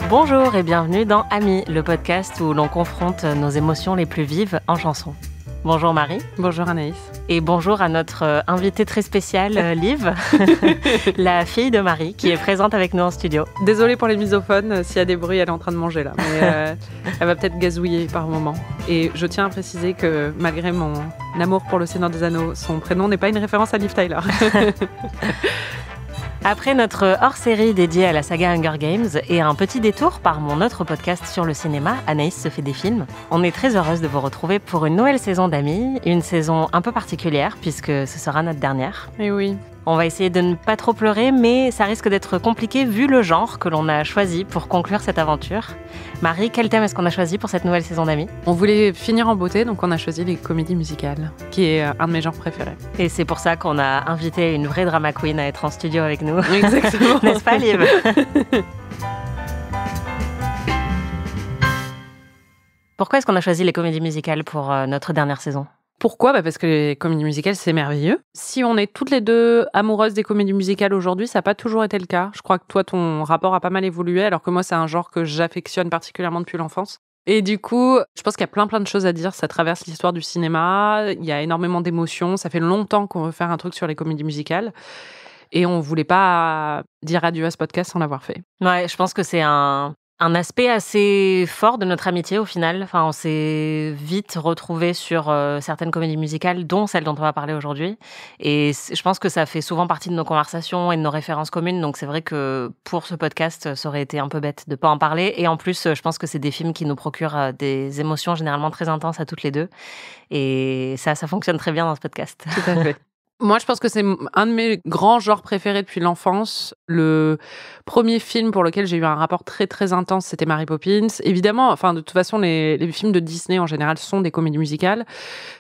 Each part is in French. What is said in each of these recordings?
Bonjour et bienvenue dans Amis, le podcast où l'on confronte nos émotions les plus vives en chansons. Bonjour Marie. Bonjour Anaïs. Et bonjour à notre invitée très spéciale, Liv, la fille de Marie, qui est présente avec nous en studio. Désolée pour les misophones, s'il y a des bruits, elle est en train de manger là. Mais elle va peut-être gazouiller par moment. Et je tiens à préciser que malgré mon amour pour le Seigneur des Anneaux, son prénom n'est pas une référence à Liv Tyler. Après notre hors-série dédiée à la saga Hunger Games et un petit détour par mon autre podcast sur le cinéma, Anaïs se fait des films, on est très heureuse de vous retrouver pour une nouvelle saison d'Amis, une saison un peu particulière puisque ce sera notre dernière. Et oui. On va essayer de ne pas trop pleurer, mais ça risque d'être compliqué vu le genre que l'on a choisi pour conclure cette aventure. Marie, quel thème est-ce qu'on a choisi pour cette nouvelle saison d'Amis ? On voulait finir en beauté, donc on a choisi les comédies musicales, qui est un de mes genres préférés. Et c'est pour ça qu'on a invité une vraie drama queen à être en studio avec nous. Exactement. N'est-ce pas, Liv ? Pourquoi est-ce qu'on a choisi les comédies musicales pour notre dernière saison ? Pourquoi ? Parce que les comédies musicales, c'est merveilleux. Si on est toutes les deux amoureuses des comédies musicales aujourd'hui, ça n'a pas toujours été le cas. Je crois que toi, ton rapport a pas mal évolué, alors que moi, c'est un genre que j'affectionne particulièrement depuis l'enfance. Et du coup, je pense qu'il y a plein de choses à dire. Ça traverse l'histoire du cinéma, il y a énormément d'émotions. Ça fait longtemps qu'on veut faire un truc sur les comédies musicales. Et on voulait pas dire adieu à ce podcast sans l'avoir fait. Ouais, je pense que c'est un aspect assez fort de notre amitié au final. Enfin, on s'est vite retrouvés sur certaines comédies musicales, dont celle dont on va parler aujourd'hui. Et je pense que ça fait souvent partie de nos conversations et de nos références communes. Donc c'est vrai que pour ce podcast, ça aurait été un peu bête de pas en parler. Et en plus, je pense que c'est des films qui nous procurent des émotions généralement très intenses à toutes les deux. Et ça fonctionne très bien dans ce podcast. Tout à fait. Moi, je pense que c'est un de mes grands genres préférés depuis l'enfance. Le premier film pour lequel j'ai eu un rapport très intense, c'était Mary Poppins. Évidemment, enfin, de toute façon, les films de Disney en général sont des comédies musicales.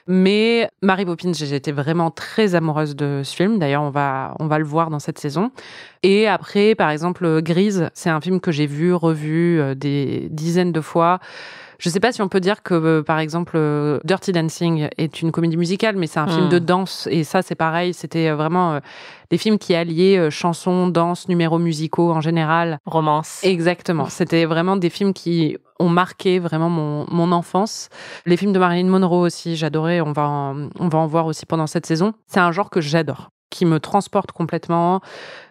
Mais Mary Poppins, j'ai été vraiment très amoureuse de ce film. D'ailleurs, on va le voir dans cette saison. Et après, par exemple, Grease, c'est un film que j'ai vu, revu des dizaines de fois. Je sais pas si on peut dire que, par exemple, Dirty Dancing est une comédie musicale, mais c'est un film de danse. Et ça, c'est pareil. C'était vraiment des films qui alliaient chansons, danse, numéros musicaux en général. Romance. Exactement. C'était vraiment des films qui ont marqué vraiment mon enfance. Les films de Marilyn Monroe aussi, j'adorais. On va en voir aussi pendant cette saison. C'est un genre que j'adore, qui me transporte complètement,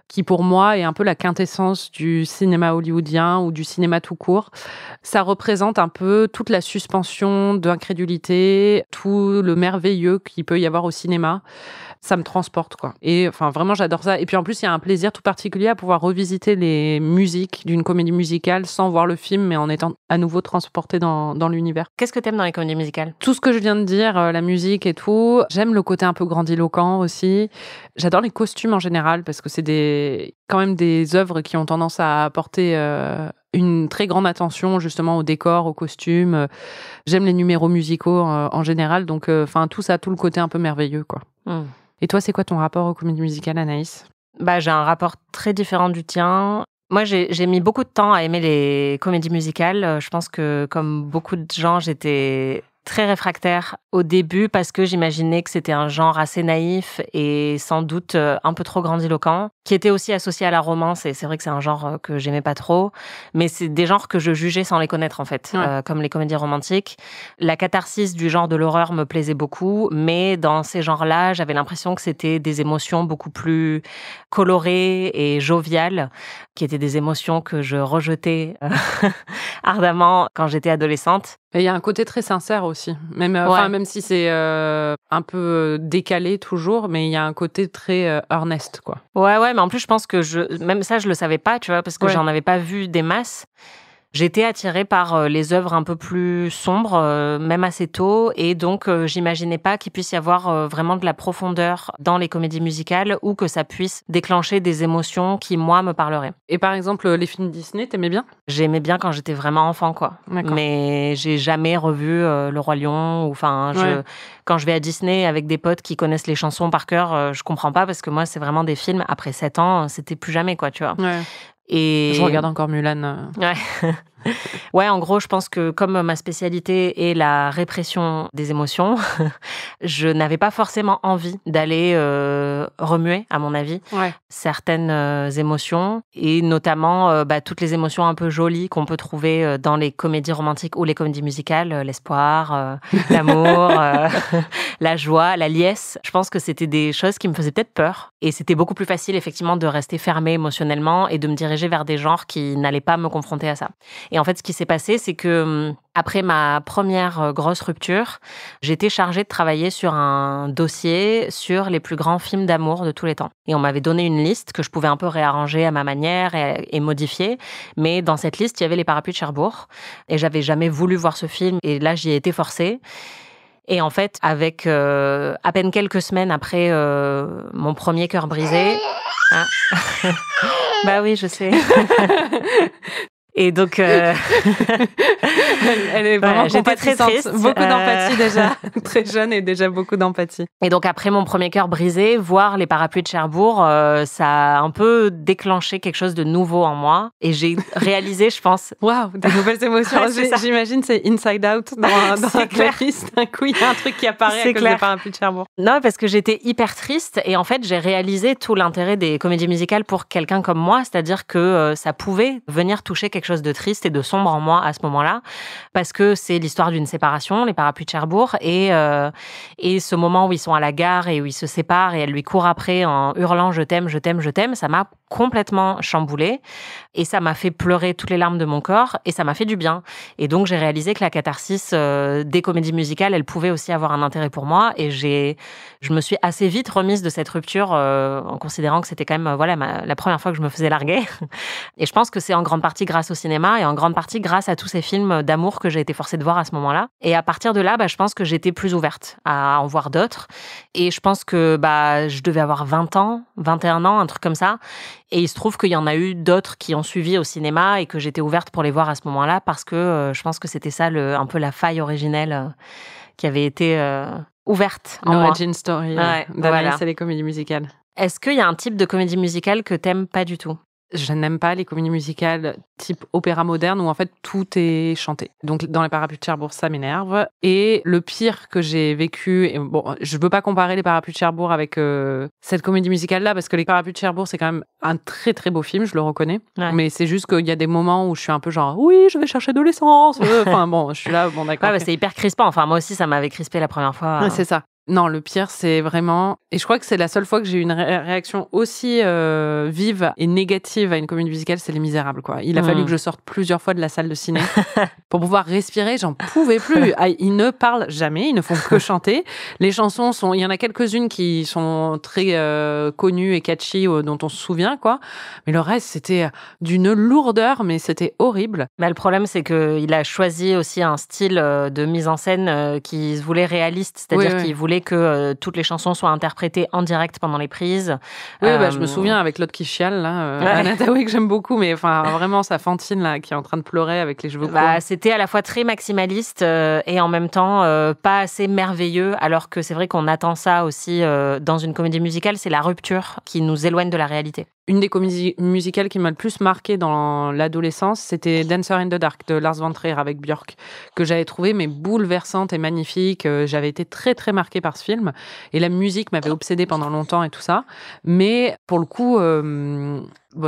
qui pour moi est un peu la quintessence du cinéma hollywoodien ou du cinéma tout court. Ça représente un peu toute la suspension d'incrédulité, tout le merveilleux qu'il peut y avoir au cinéma. Ça me transporte, quoi. Et enfin, vraiment, j'adore ça. Et puis en plus, il y a un plaisir tout particulier à pouvoir revisiter les musiques d'une comédie musicale sans voir le film, mais en étant à nouveau transporté dans l'univers. Qu'est-ce que t'aimes dans les comédies musicales ? Tout ce que je viens de dire, la musique et tout. J'aime le côté un peu grandiloquent aussi. J'adore les costumes en général parce que c'est quand même des œuvres qui ont tendance à apporter une très grande attention justement au décor, aux costumes. J'aime les numéros musicaux en général, donc tout ça, tout le côté un peu merveilleux, quoi. Et toi, c'est quoi ton rapport aux comédies musicales, Anaïs ? J'ai un rapport très différent du tien. Moi, j'ai mis beaucoup de temps à aimer les comédies musicales. Je pense que, comme beaucoup de gens, j'étais très réfractaire au début parce que j'imaginais que c'était un genre assez naïf et sans doute un peu trop grandiloquent, qui était aussi associé à la romance, et c'est vrai que c'est un genre que j'aimais pas trop, mais c'est des genres que je jugeais sans les connaître en fait, comme les comédies romantiques. La catharsis du genre de l'horreur me plaisait beaucoup, mais dans ces genres-là, j'avais l'impression que c'était des émotions beaucoup plus colorées et joviales, qui étaient des émotions que je rejetais ardemment quand j'étais adolescente. Et il y a un côté très sincère aussi, même si c'est un peu décalé toujours, mais il y a un côté très earnest, quoi. Ouais, mais en plus je pense que même ça je le savais pas, tu vois, parce que j'en avais pas vu des masses. J'étais attirée par les œuvres un peu plus sombres, même assez tôt, et donc j'imaginais pas qu'il puisse y avoir vraiment de la profondeur dans les comédies musicales ou que ça puisse déclencher des émotions qui, moi, me parleraient. Et par exemple, les films Disney, t'aimais bien ? J'aimais bien quand j'étais vraiment enfant, quoi. D'accord. Mais j'ai jamais revu Le Roi Lion, ou quand je vais à Disney avec des potes qui connaissent les chansons par cœur, je comprends pas, parce que moi, c'est vraiment des films, après 7 ans, c'était plus jamais, quoi, tu vois. Ouais. Et... Je regarde encore Mulan. Ouais. Ouais, en gros, je pense que comme ma spécialité est la répression des émotions, je n'avais pas forcément envie d'aller remuer, à mon avis, certaines émotions, et notamment toutes les émotions un peu jolies qu'on peut trouver dans les comédies romantiques ou les comédies musicales, l'espoir, l'amour, la joie, la liesse. Je pense que c'était des choses qui me faisaient peut-être peur, et c'était beaucoup plus facile, effectivement, de rester fermée émotionnellement et de me diriger vers des genres qui n'allaient pas me confronter à ça. Et en fait, ce qui s'est passé, c'est que après ma première grosse rupture, j'étais chargée de travailler sur un dossier sur les plus grands films d'amour de tous les temps. Et on m'avait donné une liste que je pouvais un peu réarranger à ma manière et modifier. Mais dans cette liste, il y avait Les Parapluies de Cherbourg. Et j'avais jamais voulu voir ce film. Et là, j'y ai été forcée. Et en fait, avec à peine quelques semaines après mon premier cœur brisé... Hein bah oui, je sais. Et donc, elle est vraiment j'étais très triste. Beaucoup d'empathie déjà, très jeune et déjà beaucoup d'empathie. Et donc après mon premier cœur brisé, voir Les Parapluies de Cherbourg, ça a un peu déclenché quelque chose de nouveau en moi. Et j'ai réalisé, je pense... Waouh, des nouvelles émotions. J'imagine c'est Inside Out dans la liste. D'un coup, il y a un truc qui apparaît à cause des Parapluies de Cherbourg. Non, parce que j'étais hyper triste. Et en fait, j'ai réalisé tout l'intérêt des comédies musicales pour quelqu'un comme moi. C'est-à-dire que ça pouvait venir toucher quelque chose de triste et de sombre en moi à ce moment-là, parce que c'est l'histoire d'une séparation, Les Parapluies de Cherbourg, et ce moment où ils sont à la gare et où ils se séparent et elle lui court après en hurlant « je t'aime, je t'aime, je t'aime », ça m'a complètement chamboulée et ça m'a fait pleurer toutes les larmes de mon corps et ça m'a fait du bien. Et donc j'ai réalisé que la catharsis des comédies musicales, elle pouvait aussi avoir un intérêt pour moi, et je me suis assez vite remise de cette rupture en considérant que c'était quand même la première fois que je me faisais larguer. Et je pense que c'est en grande partie grâce au cinéma et en grande partie grâce à tous ces films d'amour que j'ai été forcée de voir à ce moment-là. Et à partir de là, je pense que j'étais plus ouverte à en voir d'autres. Et je pense que je devais avoir 20 ans, 21 ans, un truc comme ça. Et il se trouve qu'il y en a eu d'autres qui ont suivi au cinéma et que j'étais ouverte pour les voir à ce moment-là, parce que je pense que c'était ça un peu la faille originelle qui avait été ouverte en moi. L'origin story d'Anaïs et les comédies musicales. Est-ce qu'il y a un type de comédie musicale que t'aimes pas du tout ? Je n'aime pas les comédies musicales type opéra moderne où en fait tout est chanté. Donc dans Les Parapluies de Cherbourg, ça m'énerve. Et le pire que j'ai vécu, et bon, je veux pas comparer Les Parapluies de Cherbourg avec cette comédie musicale-là, parce que Les Parapluies de Cherbourg, c'est quand même un très très beau film, je le reconnais. Ouais. Mais c'est juste qu'il y a des moments où je suis un peu genre, oui, je vais chercher de l'essence. Enfin bon, je suis là, bon d'accord. Ouais, c'est hyper crispant. Enfin moi aussi, ça m'avait crispé la première fois. Ouais, c'est ça. Non, le pire, c'est vraiment... Et je crois que c'est la seule fois que j'ai eu une réaction aussi vive et négative à une comédie musicale, c'est Les Misérables, quoi. Il a fallu que je sorte plusieurs fois de la salle de ciné pour pouvoir respirer. J'en pouvais plus. Ils ne parlent jamais, ils ne font que chanter. Les chansons il y en a quelques-unes qui sont très connues et catchy, dont on se souvient, quoi. Mais le reste, c'était d'une lourdeur, mais c'était horrible. Mais le problème, c'est qu'il a choisi aussi un style de mise en scène qui se voulait réaliste, c'est-à-dire qu'il voulait que toutes les chansons soient interprétées en direct pendant les prises. Oui, je me souviens avec l'autre qui chiale, là, Anna Thaoué, que j'aime beaucoup, mais enfin vraiment sa Fantine là, qui est en train de pleurer avec les cheveux courts. C'était à la fois très maximaliste et en même temps pas assez merveilleux, alors que c'est vrai qu'on attend ça aussi dans une comédie musicale, c'est la rupture qui nous éloigne de la réalité. Une des comédies musicales qui m'a le plus marqué dans l'adolescence, c'était Dancer in the Dark de Lars von Trier avec Björk, que j'avais trouvé mais bouleversante et magnifique. J'avais été très très marquée par ce film et la musique m'avait obsédée pendant longtemps et tout ça. Mais pour le coup,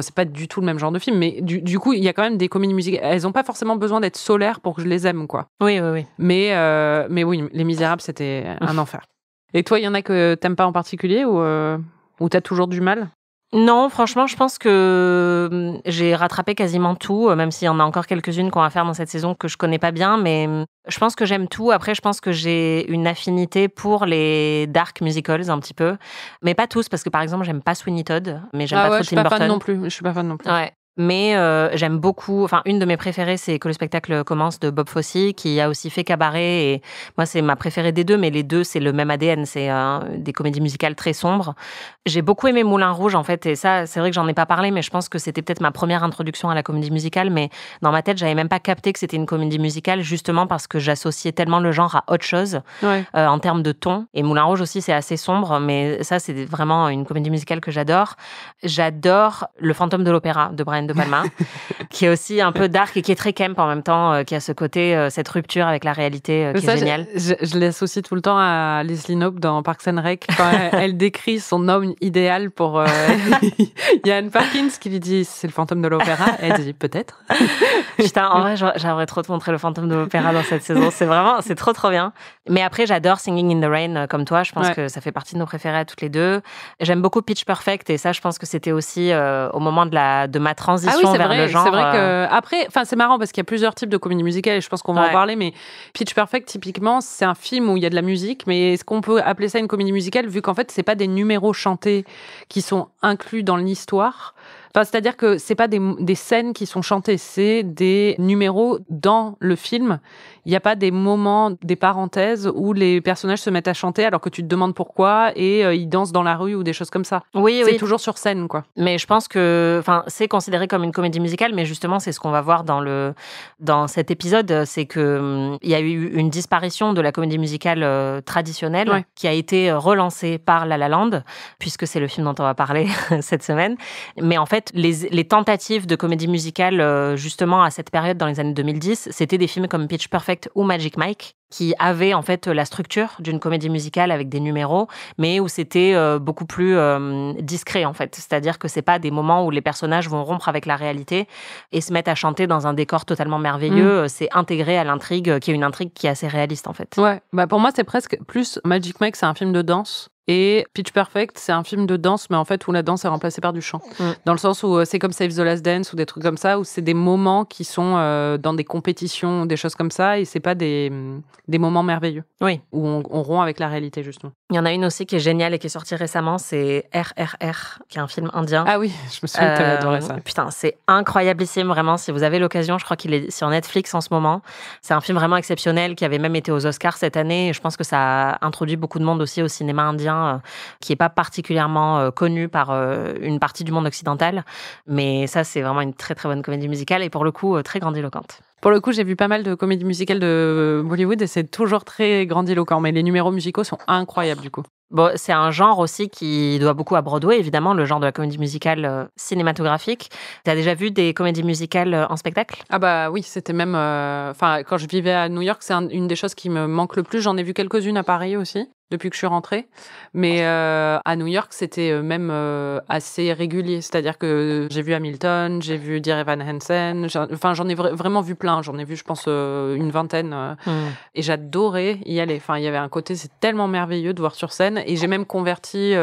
c'est pas du tout le même genre de film, mais du coup, il y a quand même des comédies musicales. Elles ont pas forcément besoin d'être solaires pour que je les aime, quoi. Oui. Mais oui, Les Misérables, c'était un enfer. Et toi, il y en a que t'aimes pas en particulier ou t'as toujours du mal ? Non, franchement, je pense que j'ai rattrapé quasiment tout, même s'il y en a encore quelques-unes qu'on va faire dans cette saison que je connais pas bien, mais je pense que j'aime tout. Après, je pense que j'ai une affinité pour les dark musicals un petit peu, mais pas tous, parce que par exemple, j'aime pas Sweeney Todd, mais j'aime pas trop Tim Burton. Je suis pas fan non plus. Ouais. Mais j'aime beaucoup, enfin une de mes préférées, c'est Que le spectacle commence de Bob Fosse, qui a aussi fait Cabaret, et moi c'est ma préférée des deux, mais les deux c'est le même ADN, c'est des comédies musicales très sombres. J'ai beaucoup aimé Moulin Rouge en fait, et ça c'est vrai que j'en ai pas parlé, mais je pense que c'était peut-être ma première introduction à la comédie musicale, mais dans ma tête j'avais même pas capté que c'était une comédie musicale, justement parce que j'associais tellement le genre à autre chose, en termes de ton. Et Moulin Rouge aussi c'est assez sombre, mais ça c'est vraiment une comédie musicale que j'adore. J'adore Le Fantôme de l'Opéra de Brian Brian De Palma, qui est aussi un peu dark et qui est très camp en même temps, qui a ce côté, cette rupture avec la réalité qui est géniale. Je l'associe tout le temps à Leslie Knope dans Parks and Rec, quand elle décrit son homme idéal pour... Il y a Anne Perkins qui lui dit « c'est le fantôme de l'opéra », elle dit « peut-être ». Putain, en vrai, j'aimerais trop te montrer le fantôme de l'opéra dans cette saison. C'est trop bien. Mais après, j'adore Singing in the Rain comme toi. Je pense que ça fait partie de nos préférés à toutes les deux. J'aime beaucoup Pitch Perfect et ça, je pense que c'était aussi au moment de ma transition vers le genre. C'est vrai que après, c'est marrant parce qu'il y a plusieurs types de comédies musicales et je pense qu'on va en parler. Mais Pitch Perfect, typiquement, c'est un film où il y a de la musique. Mais est-ce qu'on peut appeler ça une comédie musicale vu qu'en fait, c'est pas des numéros chantés qui sont inclus dans l'histoire? C'est-à-dire que c'est pas des scènes qui sont chantées, c'est des numéros dans le film. Il n'y a pas des moments, des parenthèses où les personnages se mettent à chanter alors que tu te demandes pourquoi et ils dansent dans la rue ou des choses comme ça. C'est toujours sur scène, quoi. Mais je pense que, c'est considéré comme une comédie musicale, mais justement, c'est ce qu'on va voir dans cet épisode, c'est que il y a eu une disparition de la comédie musicale traditionnelle qui a été relancée par La La Land, puisque c'est le film dont on va parler cette semaine. Mais en fait, les tentatives de comédie musicale, justement, à cette période dans les années 2010, c'était des films comme Pitch Perfect ou Magic Mike, qui avaient en fait la structure d'une comédie musicale avec des numéros, mais où c'était beaucoup plus discret en fait. C'est-à-dire que c'est pas des moments où les personnages vont rompre avec la réalité et se mettre à chanter dans un décor totalement merveilleux. C'est intégré à l'intrigue, qui est une intrigue qui est assez réaliste en fait. Ouais, pour moi c'est presque plus Magic Mike, c'est un film de danse. Et Pitch Perfect, c'est un film de danse, mais en fait où la danse est remplacée par du chant. Dans le sens où c'est comme Save the Last Dance ou des trucs comme ça, où c'est des moments qui sont dans des compétitions, des choses comme ça, et c'est pas des moments merveilleux. Oui. Où on rompt avec la réalité, justement. Il y en a une aussi qui est géniale et qui est sortie récemment, c'est RRR, qui est un film indien. Ah oui, je me souviens que t'avais adoré ça. Putain, c'est incroyablissime, vraiment. Si vous avez l'occasion, je crois qu'il est sur Netflix en ce moment. C'est un film vraiment exceptionnel qui avait même été aux Oscars cette année. Et je pense que ça a introduit beaucoup de monde aussi au cinéma indien, qui n'est pas particulièrement connu par une partie du monde occidental. Mais ça, c'est vraiment une très très bonne comédie musicale et pour le coup, très grandiloquente. Pour le coup, j'ai vu pas mal de comédies musicales de Bollywood et c'est toujours très grandiloquent. Mais les numéros musicaux sont incroyables du coup. Bon, c'est un genre aussi qui doit beaucoup à Broadway, évidemment, le genre de la comédie musicale cinématographique. Tu as déjà vu des comédies musicales en spectacle ? Ah bah oui, c'était même... quand je vivais à New York, c'est une des choses qui me manque le plus. J'en ai vu quelques-unes à Paris aussi, depuis que je suis rentrée. Mais à New York, c'était même assez régulier. C'est-à-dire que j'ai vu Hamilton, j'ai vu Dear Evan Hansen. J'en ai vraiment vu plein. J'en ai vu, je pense, une vingtaine. Et j'adorais y aller. Il y avait un côté, c'est tellement merveilleux de voir sur scène. Et j'ai même converti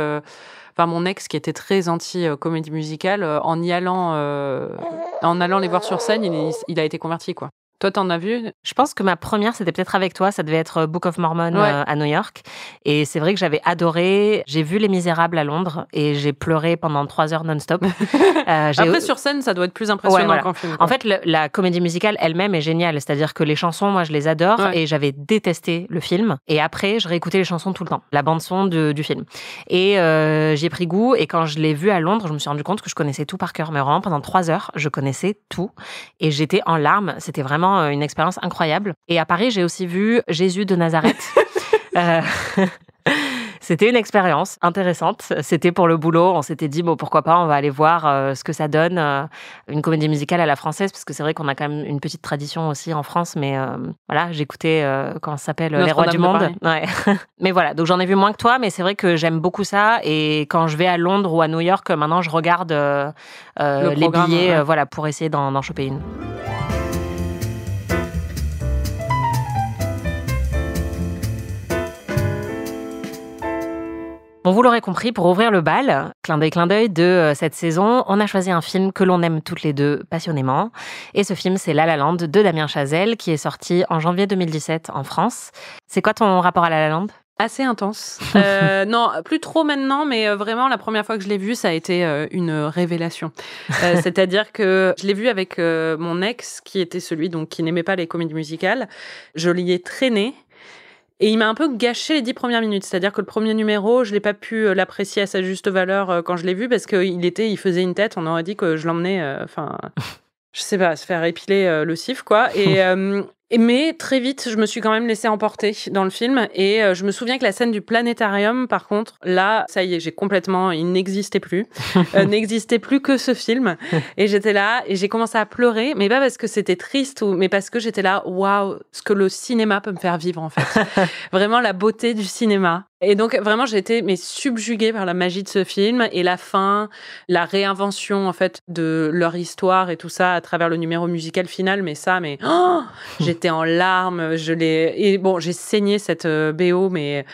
mon ex qui était très anti-comédie musicale en allant les voir sur scène, il a été converti, quoi. Toi, t'en as vu ? Je pense que ma première, c'était peut-être avec toi. Ça devait être Book of Mormon à New York. Et c'est vrai que j'avais adoré. J'ai vu Les Misérables à Londres et j'ai pleuré pendant 3 heures non-stop. Après, sur scène, ça doit être plus impressionnant qu'en film, quoi. En fait, la comédie musicale elle-même est géniale. C'est-à-dire que les chansons, moi, je les adore et j'avais détesté le film. Et après, je réécoutais les chansons tout le temps, la bande-son du film. Et j'y ai pris goût. Et quand je l'ai vu à Londres, je me suis rendu compte que je connaissais tout par cœur. Mais vraiment, pendant 3 heures, je connaissais tout. Et j'étais en larmes. C'était vraiment une expérience incroyable. Et à Paris, j'ai aussi vu Jésus de Nazareth. C'était une expérience intéressante. C'était pour le boulot. On s'était dit, pourquoi pas, on va aller voir ce que ça donne, une comédie musicale à la française, parce que c'est vrai qu'on a quand même une petite tradition aussi en France. Mais voilà, j'écoutais, comment ça s'appelle, Les Rois du Monde. Ouais. Mais voilà, donc j'en ai vu moins que toi, mais c'est vrai que j'aime beaucoup ça. Et quand je vais à Londres ou à New York, maintenant, je regarde les billets pour essayer d'en choper une. Bon, vous l'aurez compris, pour ouvrir le bal, clin d'œil de cette saison, on a choisi un film que l'on aime toutes les deux passionnément. Et ce film, c'est La La Land de Damien Chazelle, qui est sorti en janvier 2017 en France. C'est quoi ton rapport à La La Land ? Assez intense. Non, plus trop maintenant, mais vraiment, la première fois que je l'ai vu, ça a été une révélation. C'est-à-dire que je l'ai vu avec mon ex, qui était celui qui n'aimait pas les comédies musicales. Je l'y ai traîné. Et il m'a un peu gâché les 10 premières minutes. C'est-à-dire que le premier numéro, je l'ai pas pu l'apprécier à sa juste valeur quand je l'ai vu parce qu'il faisait une tête. On aurait dit que je l'emmenais, je sais pas, se faire épiler le cif, quoi. Et Mais très vite, je me suis quand même laissée emporter dans le film. Et je me souviens que la scène du planétarium, par contre, là, ça y est, il n'existait plus. N'existait plus que ce film. Et j'étais là et j'ai commencé à pleurer. Mais pas parce que c'était triste, mais parce que j'étais là, waouh, ce que le cinéma peut me faire vivre, en fait. Vraiment la beauté du cinéma. Et donc, vraiment, j'ai été subjuguée par la magie de ce film et la fin, la réinvention, en fait, de leur histoire et tout ça à travers le numéro musical final. J'étais en larmes. Et bon, j'ai saigné cette BO, mais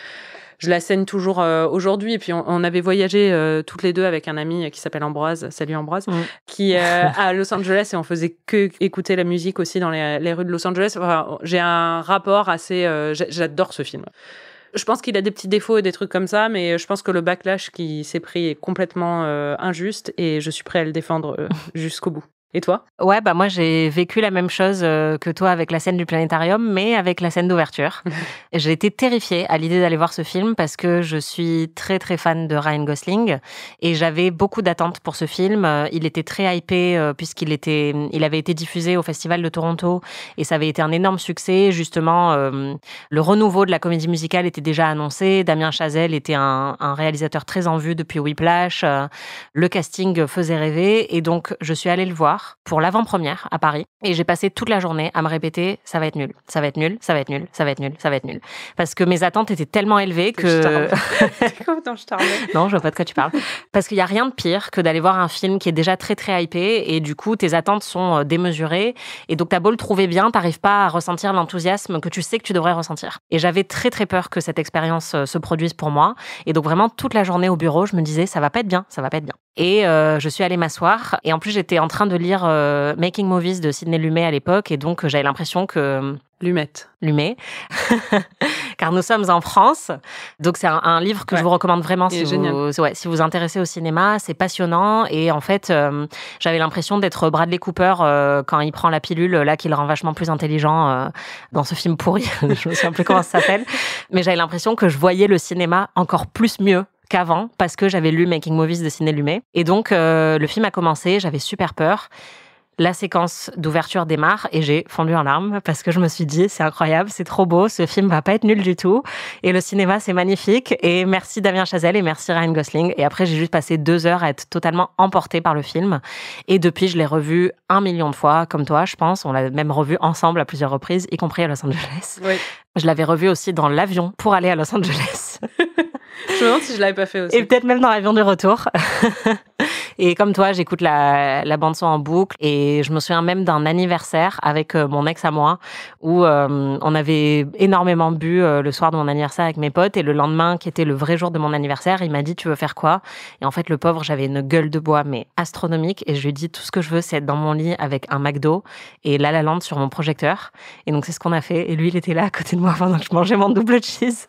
je la saigne toujours aujourd'hui. Et puis, on avait voyagé toutes les deux avec un ami qui s'appelle Ambroise. Salut Ambroise. Qui à Los Angeles et on faisait que écouter la musique aussi dans les rues de Los Angeles. Enfin, j'ai un rapport assez... j'adore ce film. Je pense qu'il a des petits défauts et des trucs comme ça, mais je pense que le backlash qui s'est pris est complètement injuste et je suis prêt à le défendre jusqu'au bout. Et toi ? Ouais, moi j'ai vécu la même chose que toi avec la scène du planétarium, mais avec la scène d'ouverture. J'ai été terrifiée à l'idée d'aller voir ce film parce que je suis très très fan de Ryan Gosling et j'avais beaucoup d'attentes pour ce film. Il était très hypé puisqu'il avait été diffusé au Festival de Toronto et ça avait été un énorme succès. Justement, le renouveau de la comédie musicale était déjà annoncé. Damien Chazelle était un réalisateur très en vue depuis Whiplash. Le casting faisait rêver et donc je suis allée le voir pour l'avant-première à Paris et j'ai passé toute la journée à me répéter ça va être nul, ça va être nul, ça va être nul, ça va être nul, ça va être nul parce que mes attentes étaient tellement élevées que je t'arme. Non, je vois pas de quoi tu parles parce qu'il y a rien de pire que d'aller voir un film qui est déjà très très hypé et du coup tes attentes sont démesurées et donc t'as beau le trouver bien, t'arrives pas à ressentir l'enthousiasme que tu sais que tu devrais ressentir et j'avais très très peur que cette expérience se produise pour moi et donc vraiment toute la journée au bureau je me disais ça va pas être bien, ça va pas être bien et je suis allée m'asseoir et en plus j'étais en train de lire Making Movies de Sidney Lumet à l'époque et donc j'avais l'impression que... Lumet. Car nous sommes en France. Donc c'est un livre que je vous recommande vraiment si vous vous intéressez au cinéma. C'est passionnant et en fait j'avais l'impression d'être Bradley Cooper quand il prend la pilule là qui le rend vachement plus intelligent dans ce film pourri. Je me souviens plus comment ça s'appelle. Mais j'avais l'impression que je voyais le cinéma encore plus mieux qu'avant parce que j'avais lu Making Movies de Sidney Lumet. Et donc, le film a commencé, j'avais super peur. La séquence d'ouverture démarre et j'ai fondu en larmes parce que je me suis dit, c'est incroyable, c'est trop beau, ce film va pas être nul du tout. Et le cinéma, c'est magnifique. Et merci Damien Chazelle et merci Ryan Gosling. Et après, j'ai juste passé 2 heures à être totalement emportée par le film. Et depuis, je l'ai revu 1 million de fois, comme toi, je pense. On l'a même revu ensemble à plusieurs reprises, y compris à Los Angeles. Oui. Je l'avais revu aussi dans l'avion pour aller à Los Angeles. Je me demande si je l'avais pas fait aussi. Et peut-être même dans l'avion du retour. Et comme toi, j'écoute la bande-son en boucle. Et je me souviens même d'un anniversaire avec mon ex à moi, où on avait énormément bu le soir de mon anniversaire avec mes potes. Et le lendemain, qui était le vrai jour de mon anniversaire, il m'a dit « Tu veux faire quoi ?» Et en fait, le pauvre, j'avais une gueule de bois, mais astronomique. Et je lui ai dit « Tout ce que je veux, c'est être dans mon lit avec un McDo et La La Land sur mon projecteur. » Et donc, c'est ce qu'on a fait. Et lui, il était là à côté de moi pendant que je mangeais mon double cheese.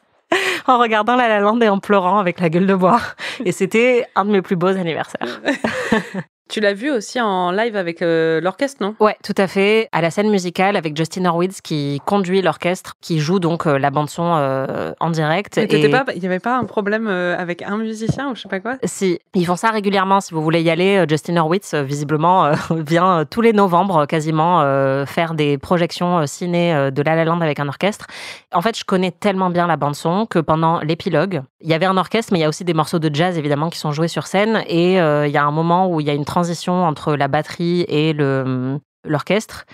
En regardant La La Land et en pleurant avec la gueule de bois. Et c'était un de mes plus beaux anniversaires. Tu l'as vu aussi en live avec l'orchestre, non ? Ouais, tout à fait. À la scène musicale avec Justin Hurwitz qui conduit l'orchestre, qui joue donc la bande-son en direct. Il n'y avait pas un problème avec un musicien ou je sais pas quoi ? Si, ils font ça régulièrement. Si vous voulez y aller, Justin Hurwitz, visiblement, vient tous les novembre quasiment faire des projections ciné de La La Land avec un orchestre. En fait, je connais tellement bien la bande-son que pendant l'épilogue, il y avait un orchestre, mais il y a aussi des morceaux de jazz, évidemment, qui sont joués sur scène. Et il y a un moment où il y a une transition entre la batterie et l'orchestre.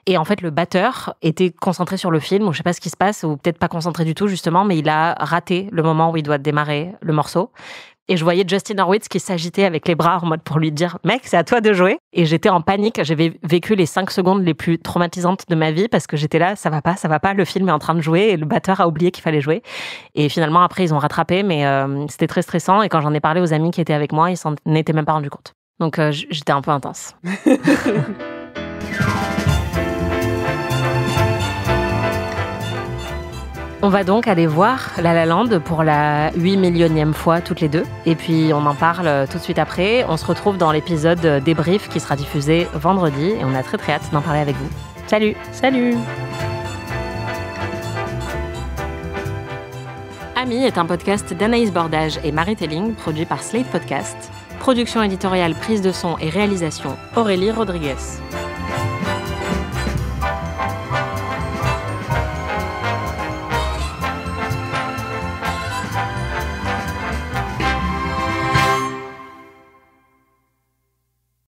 Et en fait, le batteur était concentré sur le film, ou je sais pas ce qui se passe, ou peut-être pas concentré du tout, justement, mais il a raté le moment où il doit démarrer le morceau. Et je voyais Justin Hurwitz qui s'agitait avec les bras en mode pour lui dire « Mec, c'est à toi de jouer !» Et j'étais en panique. J'avais vécu les 5 secondes les plus traumatisantes de ma vie parce que j'étais là, ça va pas, le film est en train de jouer et le batteur a oublié qu'il fallait jouer. Et finalement, après, ils ont rattrapé, mais c'était très stressant. Et quand j'en ai parlé aux amis qui étaient avec moi, ils s'en étaient même pas rendus compte. Donc, j'étais un peu intense. On va donc aller voir La La Land pour la 8 millionième fois toutes les deux. Et puis, on en parle tout de suite après. On se retrouve dans l'épisode débrief qui sera diffusé vendredi. Et on a très très hâte d'en parler avec vous. Salut ! Salut ! Ami est un podcast d'Anaïs Bordage et Marie Telling, produit par Slate Podcast. Production éditoriale, prise de son et réalisation, Aurélie Rodriguez.